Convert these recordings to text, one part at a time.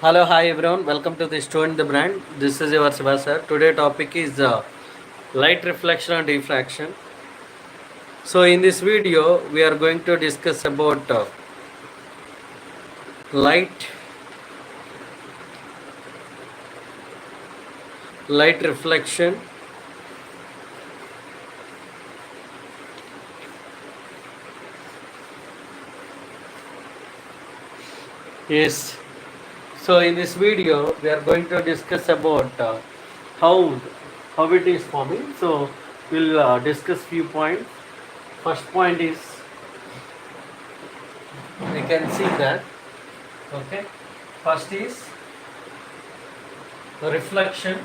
Hello, hi everyone. Welcome to the Student the Brand. This is your Shiva sir. Today topic is light reflection and refraction. So in this video, we are going to discuss about light, light reflection, yes. So in this video, we are going to discuss about how how it is forming. So we'll discuss few points. First point is we can see that. Okay. First is reflection.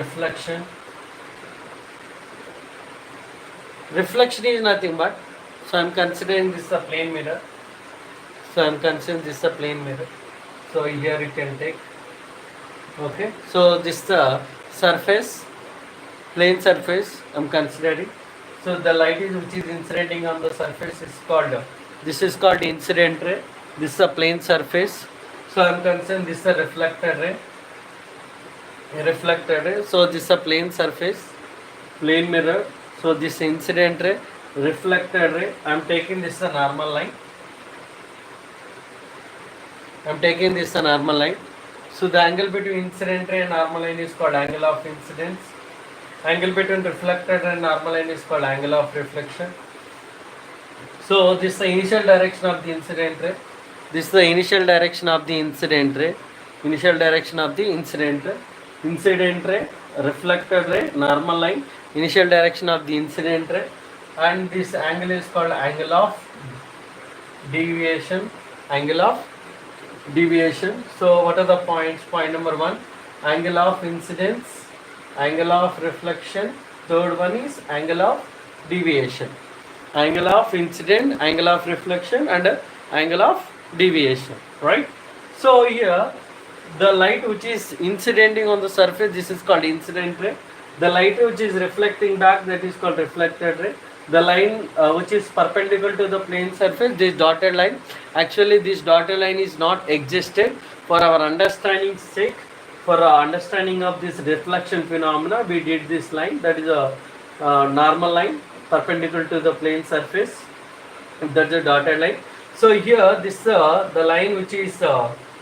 Reflection. Reflection is nothing but. So I'm considering this a plane mirror. So I'm considering this a plane mirror. So here you can take. Okay. So this surface, plane surface I'm considering. So the light is which is incident on the surface is called. This is called incident ray. This is a plane surface. So I'm considering this is a reflected ray. A reflected ray. So this is a plane surface, plane mirror. So this incident ray, reflected ray. I'm taking this a normal line. I'm taking this a normal line. So the angle between incident ray and normal line is called angle of incidence. Angle between reflected and normal line is called angle of reflection. So this is the initial direction of the incident ray. This is the initial direction of the incident ray. Initial direction of the incident ray. Incident ray, reflected ray, normal line. Initial direction of the incident ray. And this angle is called angle of deviation. Angle of deviation. So what are the points? Point number 1, angle of incidence, angle of reflection. Third one is angle of deviation. Angle of incident, angle of reflection, and angle of deviation, right? So here the light which is incidenting on the surface, this is called incident ray. The light which is reflecting back, that is called reflected ray. The line which is perpendicular to the plane surface, this dotted line, actually this dotted line is not existed. For our understanding sake, for our understanding of this reflection phenomena, we did this line, that is a normal line perpendicular to the plane surface, that's a dotted line. So here this the line which is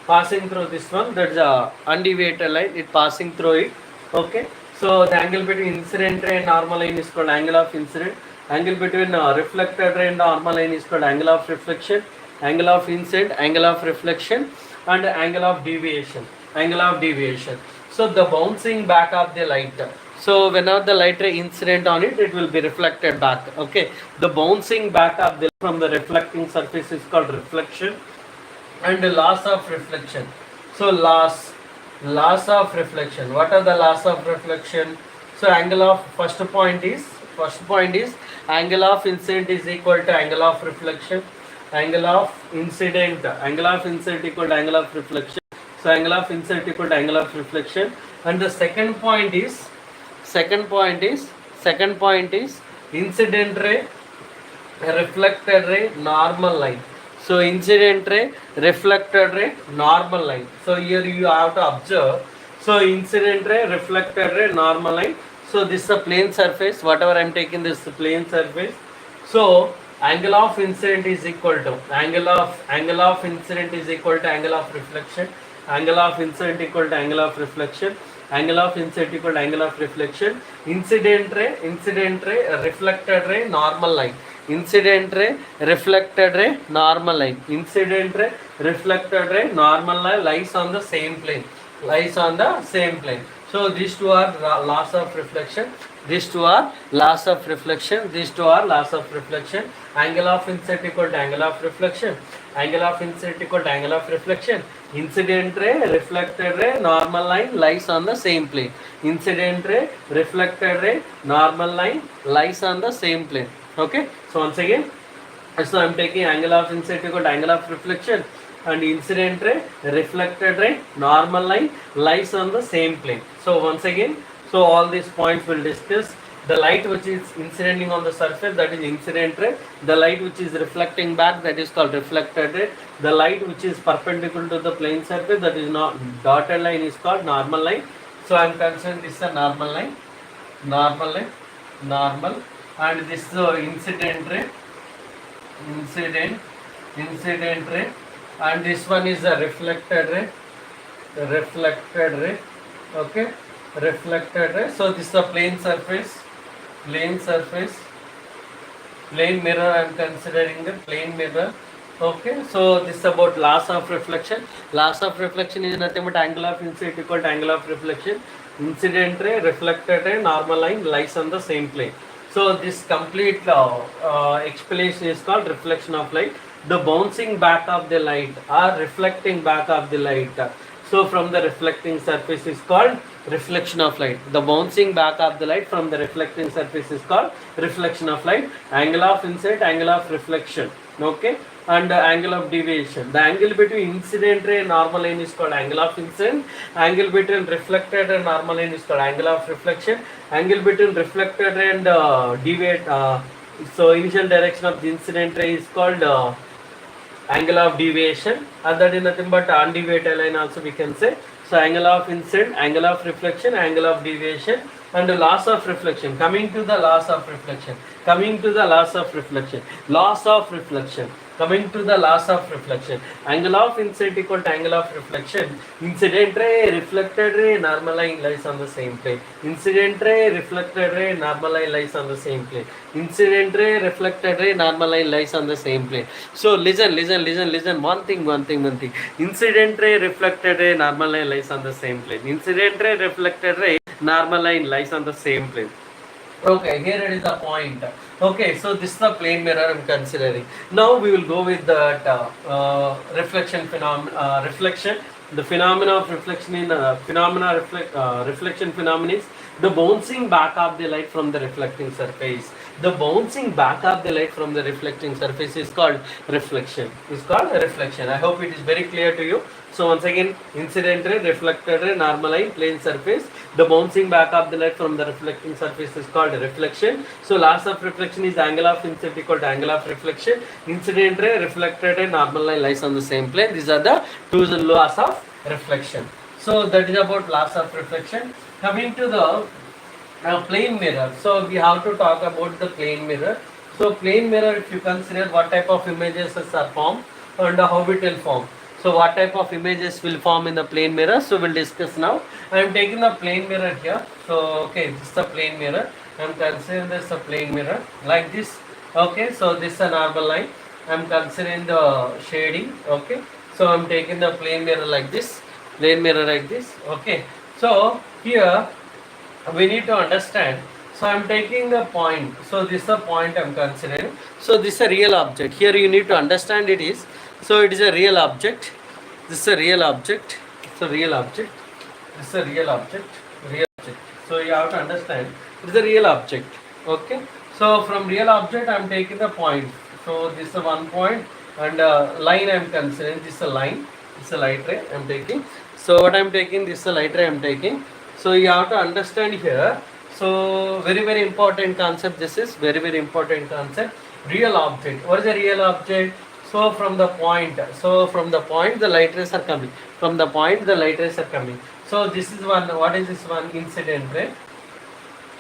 passing through this one, that's a undeviated line, it passing through it. Okay, so the angle between incident ray and normal line is called angle of incident. Angle between reflected ray and normal line is called angle of reflection. Angle of incident, angle of reflection, and angle of deviation. Angle of deviation. So the bouncing back of the light. So whenever the light ray incident on it, it will be reflected back. Okay, the bouncing back of the from the reflecting surface is called reflection. And the loss of reflection. So loss of reflection. What are the loss of reflection? So angle of first point is angle of incident is equal to angle of reflection. Angle of incident equal to angle of reflection. So angle of incident equal to angle of reflection. And the second point is incident ray, reflected ray, normal line. So incident ray, reflected ray, normal line. So here you have to observe. So incident ray, reflected ray, normal line. So this is a plane surface. Whatever I am taking, this plane surface. So angle of incident is equal to angle of incident is equal to angle of reflection. Angle of incident equal to angle of reflection. Angle of incident equal to angle of reflection. Incident ray, reflected ray, normal line. Incident ray, reflected ray, normal line. Incident ray, reflected ray, normal line lies on the same plane. So these two are loss of reflection. These two are loss of reflection. Angle of incident equal to angle of reflection. Angle of incident equal to angle of reflection. Incident ray, reflected ray, normal line lies on the same plane. Incident ray, reflected ray, normal line lies on the same plane. Okay. So once again, so I am taking angle of incident equal to angle of reflection, and incident ray, reflected ray, normal line lies on the same plane. So once again, so all these points will discuss. The light which is incidenting on the surface, that is incident ray. The light which is reflecting back, that is called reflected ray. The light which is perpendicular to the plane surface, that is not dotted line, is called normal line. So I am considering this is a normal line, normal line, normal, and this is incident ray, incident ray, and this one is a reflected ray, reflected ray. Okay, reflected ray. So this is a plane surface, plane surface, plane mirror. I am considering the plane mirror. Okay, so this is about loss of reflection. Loss of reflection is nothing but angle of incident equal to angle of reflection. Incident ray, reflected ray, normal line lies on the same plane. So this complete explanation is called reflection of light. The bouncing back of the light or reflecting back of the light. So from the reflecting surface is called reflection of light. The bouncing back of the light from the reflecting surface is called reflection of light. Angle of incident, angle of reflection. Okay, and angle of deviation. The angle between incident ray and normal line is called angle of incident. Angle between reflected and normal line is called angle of reflection. Angle between reflected ray and deviate. So initial direction of the incident ray is called angle of deviation, and that is nothing but undeviated line also we can say. So angle of incident, angle of reflection, angle of deviation, and the loss of reflection. Coming to the loss of reflection, coming to the loss of reflection, loss of reflection. Coming to the loss of reflection, angle of incident equal to angle of reflection. Incident ray, reflected ray, normal line lies on the same plane. Incident ray, reflected ray, normal line lies on the same plane. Incident ray, reflected ray, normal line lies on the same plane. So listen. One thing. Incident ray, reflected ray, normal line lies on the same plane. Incident ray, reflected ray, normal line lies on the same plane. Okay, here it is the point. Okay, so this is the plane mirror I am considering. Now we will go with that reflection phenomenon. Reflection. The phenomena of reflection in reflection phenomenon is the bouncing back of the light from the reflecting surface. The bouncing back of the light from the reflecting surface is called reflection. Is called reflection. I hope it is very clear to you. So once again, incident ray, reflected ray, normal line, plane surface. The bouncing back of the light from the reflecting surface is called reflection. So loss of reflection is angle of incident equal to angle of reflection. Incident ray, reflected ray, normal line lies on the same plane. These are the two laws of reflection. So that is about loss of reflection. Coming to the plane mirror. So we have to talk about the plane mirror. So plane mirror, if you consider what type of images are formed and how it will form. So what type of images will form in the plane mirror? So we'll discuss now. I am taking the plane mirror here. So okay, this is the plane mirror. I am considering this a plane mirror like this. Okay, so this is a normal line. I am considering the shading. Okay, so I am taking the plane mirror like this. Plane mirror like this. Okay, so here we need to understand. So I am taking the point. So this is a point I am considering. So this is a real object. Here you need to understand it is. So it is a real object. This is a real object. It's a real object. This is a real object. Real object. So you have to understand it is a real object. Okay. So from real object I am taking the point. So this is a one point and line I am considering. This is a line. This is a light ray I am taking. So what I am taking, this is a light ray I am taking. So you have to understand here. So very important concept. This is very important concept. Real object. What is a real object? So from the point, the light rays are coming. From the point, the light rays are coming. So this is one. What is this one? Incident ray.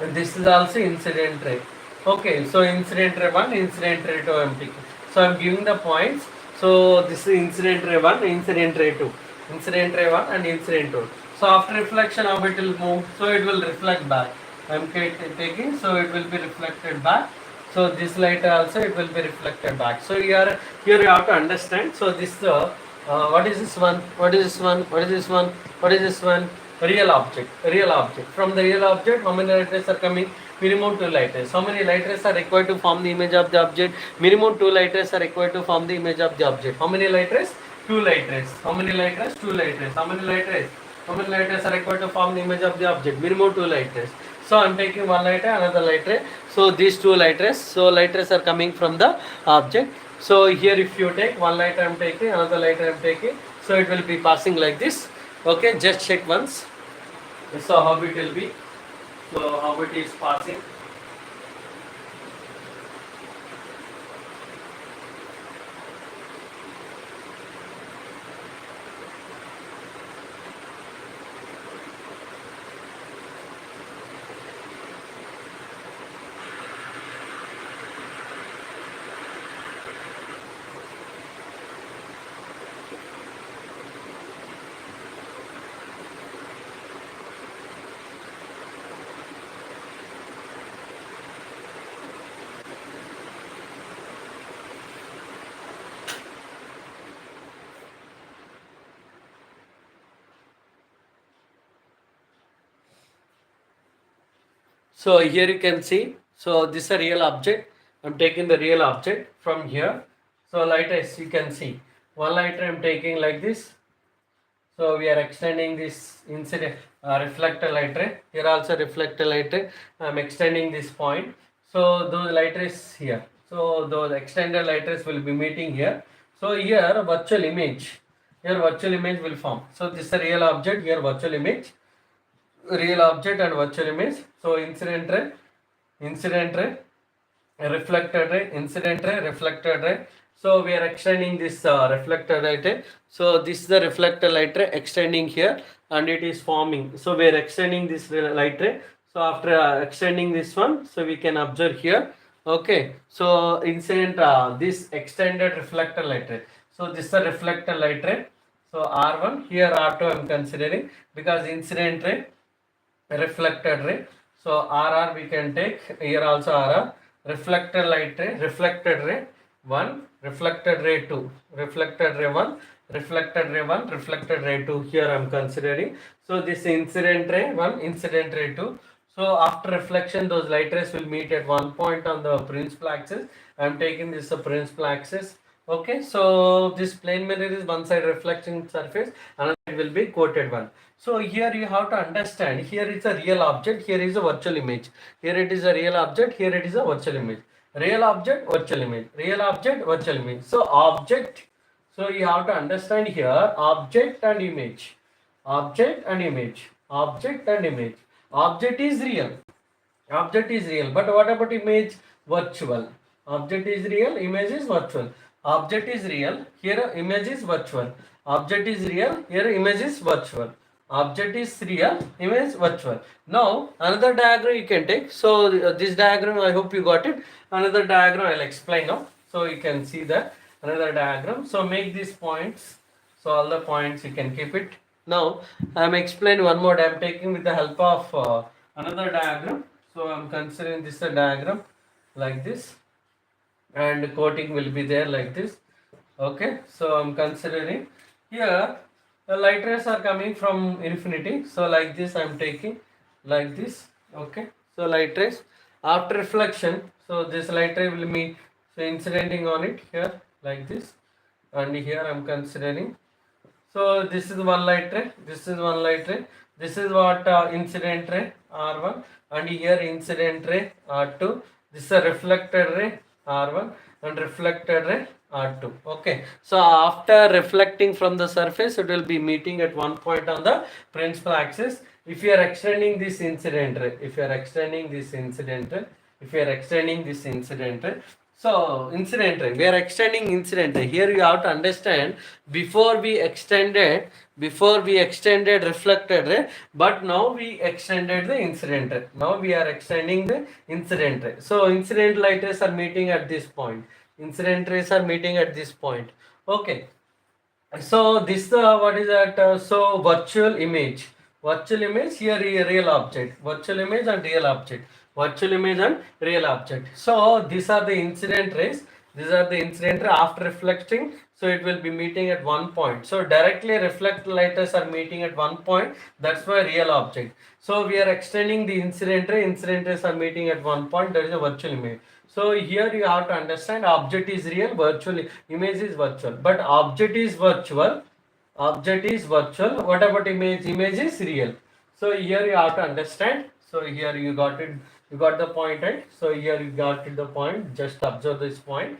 And this is also incident ray. Okay. So incident ray 1, incident ray 2 I am taking. So I am giving the points. So this is incident ray 1, incident ray 2. Incident ray 1 and incident 2. So after reflection, how it will move? So it will reflect back. I am taking. So it will be reflected back. So this light also it will be reflected back. So here you have to understand. So this what is this one? What is this one? What is this one? What is this one? Real object. Real object. From the real object, how many light rays are coming? Minimum 2 light rays. How many light rays are required to form the image of the object? Minimum 2 light rays are required to form the image of the object. How many light rays? 2 light rays. How many light rays? 2 light rays. How many light rays? How many light rays are required to form the image of the object? Minimum 2 light rays. So I am taking one light ray, another light ray. So these 2 light rays. So light rays are coming from the object. So here if you take one light I am taking, another light I am taking. So it will be passing like this. Okay, just check once. So how it will be. So how it is passing. So here you can see, so this is a real object. I'm taking the real object from here. So light rays, you can see one light ray I'm taking like this. So we are extending this incident reflector light ray. Here also reflector light ray. I'm extending this point. So those light rays here. So those extended light rays will be meeting here. So here virtual image. Here virtual image will form. So this is a real object. Here virtual image, real object and virtual image. So incident ray, reflected ray, incident ray, reflected ray. So we are extending this reflected light ray. So this is the reflected light ray extending here and it is forming. So we are extending this light ray. So after extending this one, so we can observe here. Okay. So incident this extended reflected light ray. So this is the reflected light ray. So R1 here R2 I am considering because incident ray, reflected ray. So RR we can take here also RR, reflected light ray, reflected ray 1, reflected ray 2, reflected ray 1, reflected ray 1, reflected ray 2 here I am considering. So this incident ray 1, incident ray 2. So after reflection those light rays will meet at one point on the principal axis. I am taking this principal axis. Okay, so this plane mirror is one side reflecting surface, another side will be coated one. So here you have to understand, here is a real object, here is a virtual image. Here it is a real object, here it is a virtual image. Real object, virtual image. Real object, virtual image. So object, so you have to understand here object and image. Object and image. Object and image. Object is real. Object is real. But what about image? Virtual. Object is real, image is virtual. Object is real, here image is virtual. Object is real, here image is virtual. Object is real, image virtual. Now another diagram you can take. So this diagram I hope you got it. Another diagram I'll explain now. So you can see that another diagram. So make these points. So all the points you can keep it. Now I am explaining one more. I am taking with the help of another diagram. So I am considering this a diagram like this, and coating will be there like this. Okay, so I'm considering here the light rays are coming from infinity. So like this I'm taking like this. Okay, so light rays after reflection, so this light ray will be so incidenting on it here like this, and here I'm considering. So this is one light ray, this is one light ray, this is what incident ray R1, and here incident ray R2, this is a reflected ray R1 and reflected ray R2. Okay, so after reflecting from the surface, it will be meeting at one point on the principal axis. If you are extending this incident ray, if you are extending this incident ray, if you are extending this incident ray, so incident ray, we are extending incident ray. Here you have to understand, before we extended reflected ray, but now we extended the incident ray. Now we are extending the incident ray. So incident light rays are meeting at this point. Incident rays are meeting at this point. Okay. So this what is that? So virtual image here is real object, virtual image and real object, virtual image and real object. So these are the incident rays. These are the incident ray after reflecting. So it will be meeting at one point. So directly reflect light rays are meeting at one point. That's why real object. So we are extending the incident ray. Incident rays are meeting at one point. That is a virtual image. So here you have to understand object is real, virtual image is virtual. But object is virtual. Object is virtual. What about image? Image is real. So here you have to understand. So here you got it. You got the point, right? So here you got it, the point. Just observe this point.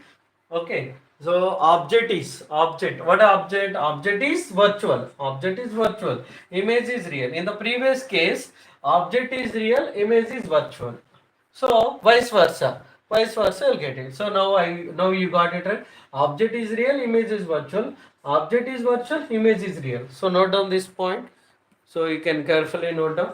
Okay. So object is object. What object? Object is virtual. Object is virtual. Image is real. In the previous case, object is real, image is virtual. So vice versa. Vice versa, you'll get it. So now you got it, right? Object is real, image is virtual. Object is virtual, image is real. So note down this point. So you can carefully note down.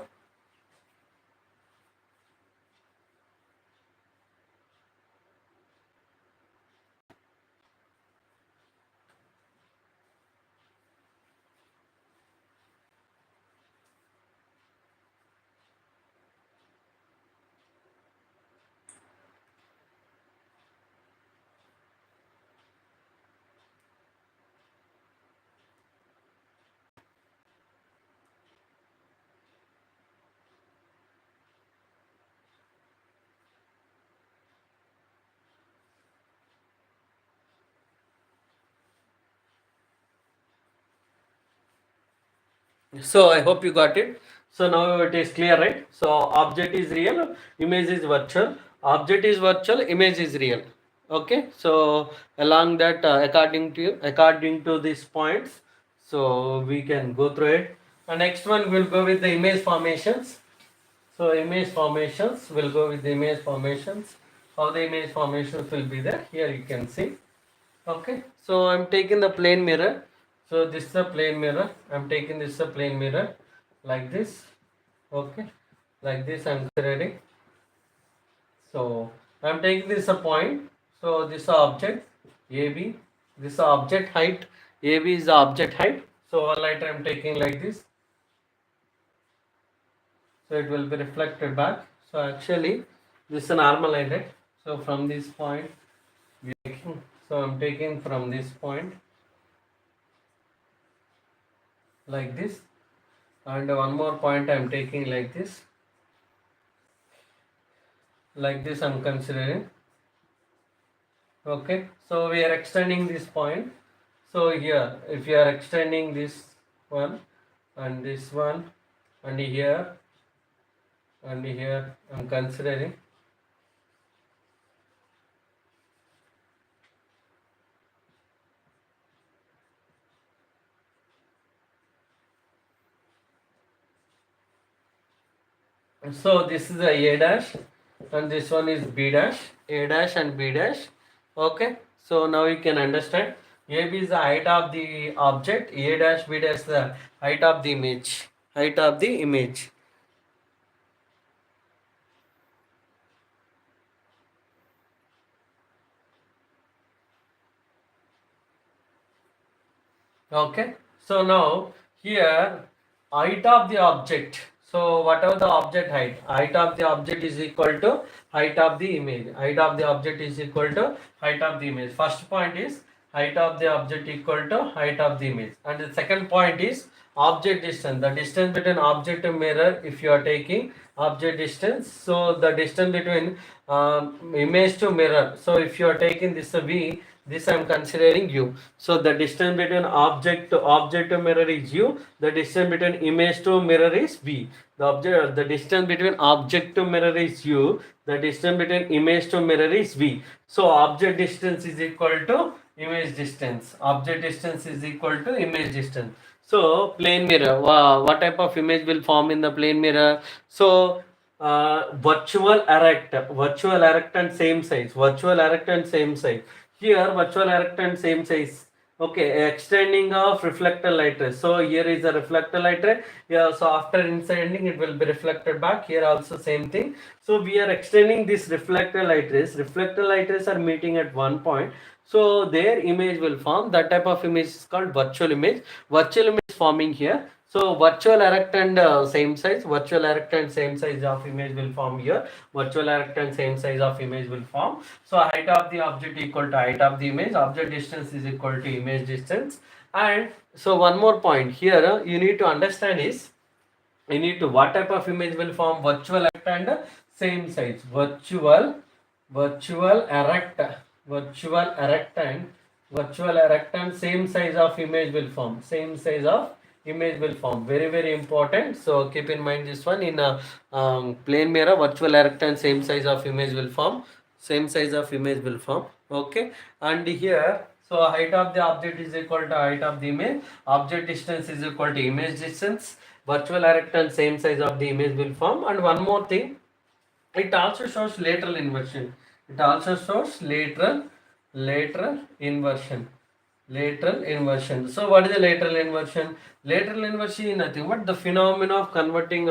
So I hope you got it. So now it is clear, right? So object is real, image is virtual. Object is virtual, image is real. Okay. So along that, according to these points, so we can go through it. And next one we'll go with the image formations. So image formations, we'll go with the image formations. How the image formations will be there? Here you can see. Okay, so I'm taking the plane mirror. So this is a plane mirror. I'm taking this a plane mirror like this. Okay, like this I'm considering. So I'm taking this a point. So this object AB. This object height. AB is the object height. So all light I'm taking like this. So it will be reflected back. So actually this is a normal line, right? So from this point, so I'm taking from this point like this, and one more point I'm taking like this I'm considering. Okay, so we are extending this point. So here if you are extending this one and this one and here and here I'm considering. So this is a dash and this one is B dash, A dash and B dash. Okay, so now you can understand. AB is the height of the object, A dash, B dash the height of the image. Height of the image. Okay, so now here height of the object. So whatever the object height of the object is equal to height of the image. Height of the object is equal to height of the image. First point is height of the object equal to height of the image. And the second point is object distance. The distance between object and mirror, if you are taking object distance. So the distance between image to mirror. So if you are taking this V, this I am considering u. So the distance between object to mirror is u. The distance between image to mirror is v. The distance between object to mirror is u. The distance between image to mirror is v. So object distance is equal to image distance. Object distance is equal to image distance. So plane mirror. What type of image will form in the plane mirror? So virtual erect and same size. Virtual erect and same size. Here virtual erect and same size. Okay, extending of reflector light ray. So here is a reflector light ray. Yeah, so after inciding it will be reflected back. Here also same thing. So we are extending this reflector light rays. Reflector light rays are meeting at one point. So their image will form. That type of image is called virtual image. Virtual image is forming here. So virtual erect and same size. Virtual erect and same size of image will form here. Virtual erect and same size of image will form. So height of the object equal to height of the image. Object distance is equal to image distance. And so one more point here you need to understand is, you need to what type of image will form virtual erect and same size. Virtual erect, virtual erect and same size of image will form. Same size of image will form. Very very important. So keep in mind this one. In a plane mirror, virtual erect and same size of image will form. Same size of image will form. Okay, and here so height of the object is equal to height of the image. Object distance is equal to image distance. Virtual erect and same size of the image will form. And one more thing, it also shows lateral inversion. It also shows lateral inversion. Lateral inversion. So what is the lateral inversion? Lateral inversion is nothing but the phenomena of converting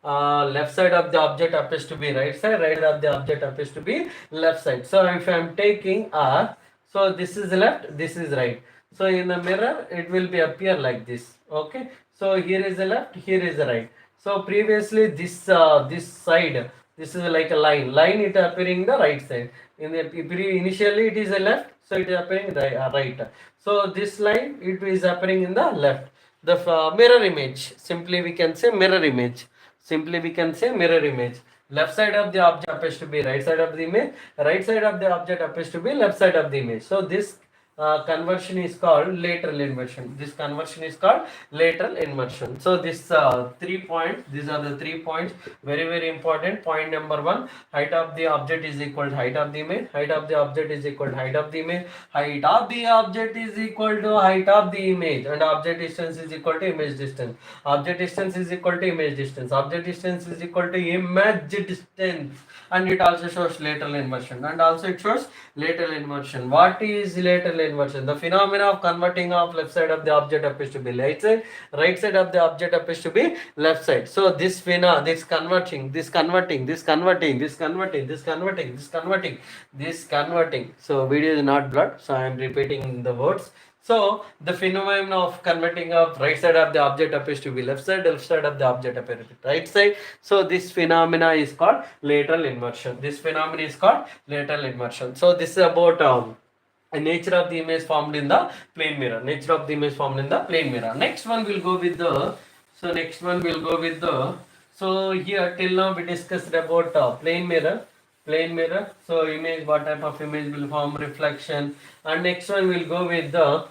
left side of the object appears to be right side, right of the object appears to be left side. So if I am taking R, so this is left, this is right. So in the mirror it will be appear like this. Okay, so here is the left, here is the right. So previously this side, this is like a line it appearing the right side. In the initially it is a left, so it is appearing right. So this line it is appearing in the left. The mirror image, simply we can say mirror image. Simply we can say mirror image. Left side of the object appears to be right side of the image. Right side of the object appears to be left side of the image. So this conversion is called lateral inversion. This conversion is called lateral inversion. So this 3 points, these are the 3 points, very very important. Point number 1, height of the object is equal to height of the image. Height of the object is equal to height of the image. Height of the object is equal to height of the image, and object distance is equal to image distance. Object distance is equal to image distance. Object distance is equal to image distance, and it also shows lateral inversion, and also it shows lateral inversion. What is lateral inversion? The phenomena of converting of left side of the object appears to be right side of the object appears to be left side. So this phenomena, this converting, this converting, this converting, this converting, this converting, this converting, this converting. So video is not blurred, so I am repeating the words. So the phenomenon of converting of right side of the object appears to be left side of the object appears to be right side. So this phenomena is called lateral inversion. This phenomenon is called lateral inversion. So this is about nature of the image formed in the plane mirror. Nature of the image formed in the plane mirror. Next one will go with the. So next one will go with the. So here till now we discussed about plane mirror. Plane mirror. So image, what type of image will form, reflection, and next one will go with the.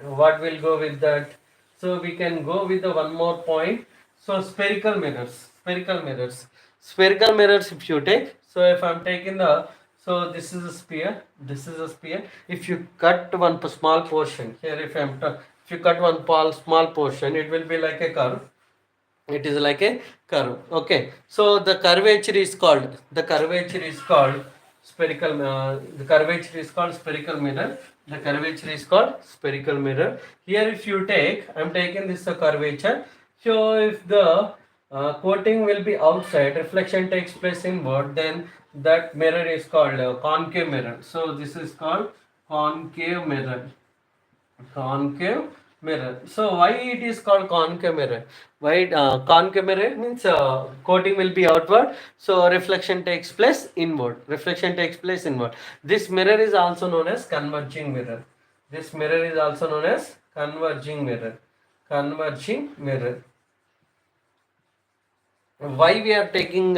What will go with that? So we can go with the one more point. So spherical mirrors. Spherical mirrors. Spherical mirrors. If you take. So if I'm taking the. So this is a sphere. This is a sphere. If you cut one small portion here, if you cut one small portion, it will be like a curve. It is like a curve. Okay. So the curvature is called spherical. The curvature is called spherical mirror. The curvature is called spherical mirror. Here, if you take, I'm taking this curvature. So if the coating will be outside, reflection takes place inward, then that mirror is called concave mirror. So this is called concave mirror. Concave mirror. So why it is called concave mirror? Why concave mirror means coating will be outward, so reflection takes place inward. Reflection takes place inward. This mirror is also known as converging mirror. This mirror is also known as converging mirror. Converging mirror. Why we are taking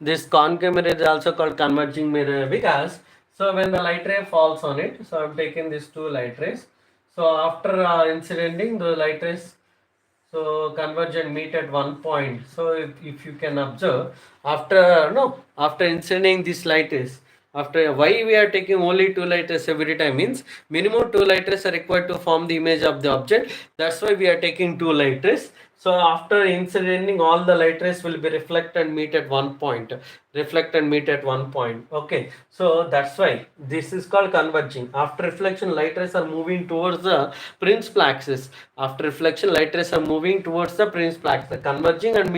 this concave mirror is also called converging mirror? Because so when the light ray falls on it, so I'm taking these two light rays. So after incidenting the light rays, so converge and meet at one point. So if you can observe, after incidenting this light rays, after why we are taking only two light rays every time means minimum two light rays are required to form the image of the object. That's why we are taking two light rays. So after incidenting, all the light rays will be reflect and meet at one point. Reflect and meet at one point. Okay. So that's why this is called converging. After reflection, light rays are moving towards the principal axis. After reflection, light rays are moving towards the principal axis. Converging and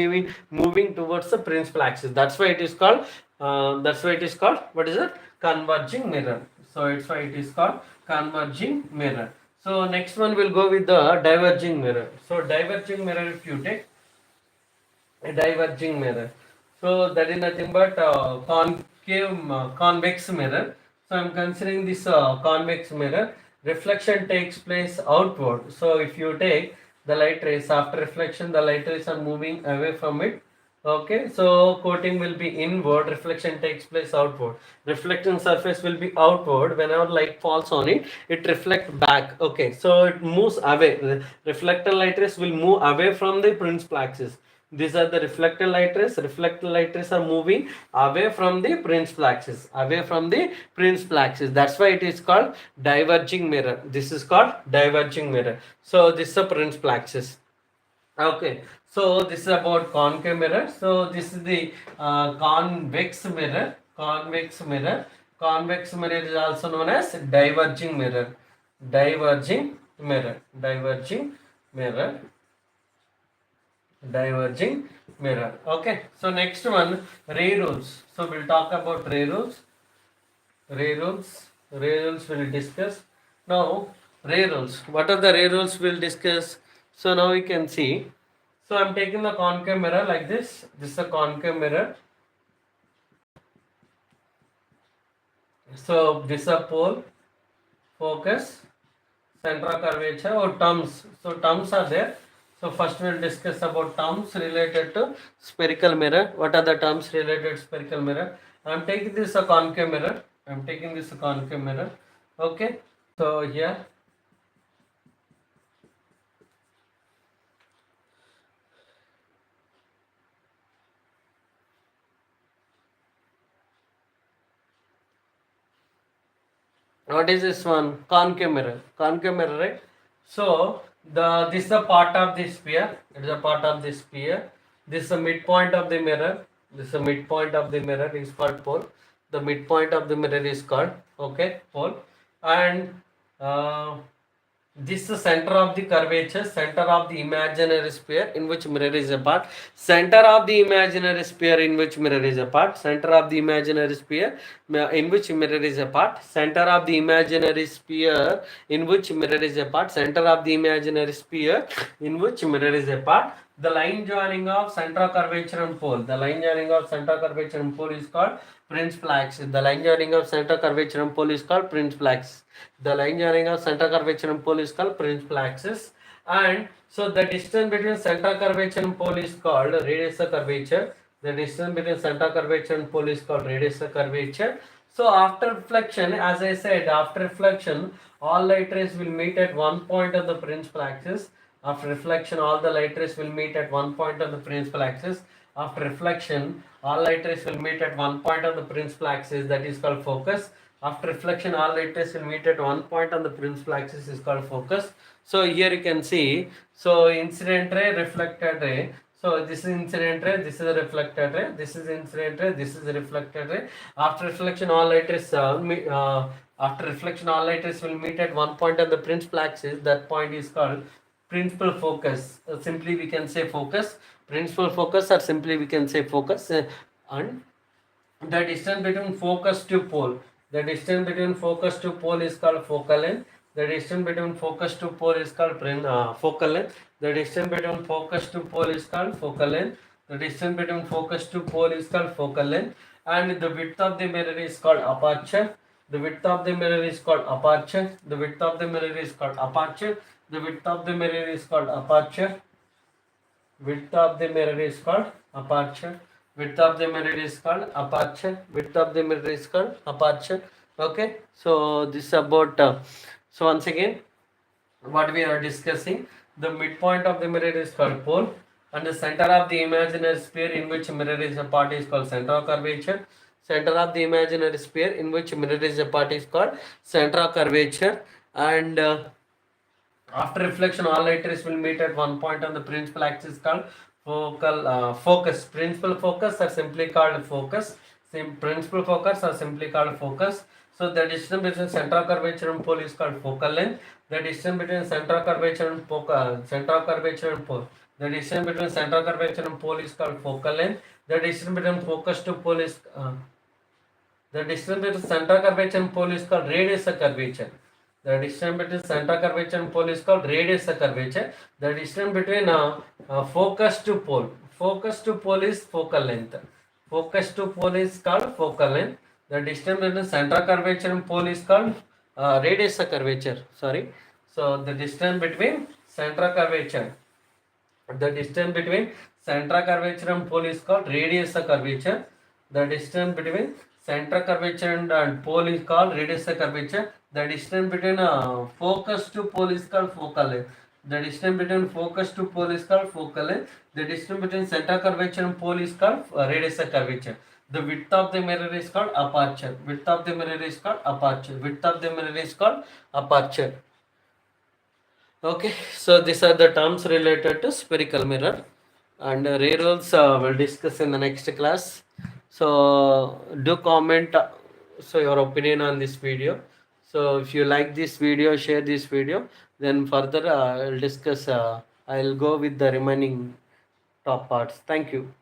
moving towards the principal axis. That's why it is called. What is it? Converging mirror. So it's why it is called converging mirror. So next one will go with the diverging mirror. So diverging mirror, if you take a diverging mirror, so that is nothing but convex mirror. So I'm considering this convex mirror. Reflection takes place outward. So if you take the light rays after reflection, the light rays are moving away from it. Okay, so coating will be inward, reflection takes place outward. Reflecting surface will be outward. Whenever light falls on it, it reflects back. Okay, so it moves away. Reflector light rays will move away from the principal axis. These are the reflector light rays. Reflector light rays are moving away from the principal axis. Away from the principal axis. That's why it is called diverging mirror. This is called diverging mirror. So this is the principal axis. Okay, so this is about concave mirror. So this is the convex mirror. Convex mirror. Convex mirror is also known as diverging mirror. Diverging mirror. Diverging mirror. Diverging mirror. Okay, so next one, ray rules. So we'll talk about ray rules. Ray rules. Ray rules we'll discuss. Now, ray rules. What are the ray rules we'll discuss? So now we can see. So I'm taking the concave mirror like this. This is a concave mirror. So this is a pole, focus, center of curvature or terms. So terms are there. So first we'll discuss about terms related to spherical mirror. What are the terms related to spherical mirror? I'm taking this a concave mirror. I'm taking this a concave mirror. Okay. So here, what is this one? Concave mirror. Concave mirror, right? So this is the part of the sphere. It is a part of the sphere. This is the midpoint of the mirror. This is the midpoint of the mirror is called pole. The midpoint of the mirror is called, okay, pole. And uh, this is the center of the curvature, center of the imaginary sphere in which mirror is a part. Center of the imaginary sphere in which mirror is a part. Center of the imaginary sphere in which mirror is a part. Center of the imaginary sphere in which mirror is a part. Center of the imaginary sphere in which mirror is a part. The line joining of center curvature and pole. The line joining of center curvature and pole is called principal axis. The line joining of center curvature and pole is called principal axis. The line joining of center curvature and pole is called principal axis. And so the distance between center curvature and pole is called radius of curvature. The distance between center curvature and pole is called radius of curvature. So after reflection, as I said, after reflection, all light rays will meet at one point of the principal axis. After reflection, all the light rays will meet at one point on the principal axis. After reflection, all light rays will meet at one point on the principal axis, that is called focus. After reflection, all light rays will meet at one point on the principal axis is called focus. So here you can see, so incident ray, reflected ray. So this is incident ray, this is a reflected ray, this is incident ray, this is a reflected ray. After reflection, all light rays after reflection, all light rays will meet at one point on the principal axis. That point is called principal focus. Simply we can say focus. Principal focus, or simply we can say focus. And the distance between focus to pole. The distance between focus to pole is called focal length. The distance between focus to pole is called focal length. The distance between focus to pole is called focal length. The distance between focus to pole is called focal length. And the width of the mirror is called aperture. The width of the mirror is called aperture. The width of the mirror is called aperture. The width of the mirror is called aperture. Width of the mirror is called aperture. Width of the mirror is called aperture. Width of the mirror is called aperture. Okay, so this is about so once again what we are discussing, the midpoint of the mirror is called pole, and the center of the imaginary sphere in which mirror is a part is called center of curvature. Center of the imaginary sphere in which mirror is a part is called center of curvature. And after reflection, all light rays will meet at one point on the principal axis called focal focus. Principal focus are simply called focus. Principal focus are simply called focus. So the distance between center of curvature and pole is called focal length. The distance between center of curvature and pole. The distance between center of curvature and pole is called focal length. The distance between focus to pole is the distance between center curvature and pole is called radius of curvature. The distance between center curvature and pole is called radius of curvature. The distance between focus to pole. Focus to pole is focal length. Focus to pole is called focal length. The distance between center curvature and pole is called radius of curvature. Sorry. So the distance between center curvature. The distance between center curvature and pole is called radius of curvature. The distance between center curvature and pole is called radius of curvature. The distance between focus to pole is called focal length. The distance between focus to pole is called focal length. The distance between center curvature and pole is called radius of curvature. The width of the mirror is called aperture. Width of the mirror is called aperture. Width of the mirror is called aperture. Okay, so these are the terms related to spherical mirror, and ray rules we'll discuss in the next class. So do comment so your opinion on this video. So if you like this video, share this video. Then further I'll discuss. I'll go with the remaining top parts. Thank you.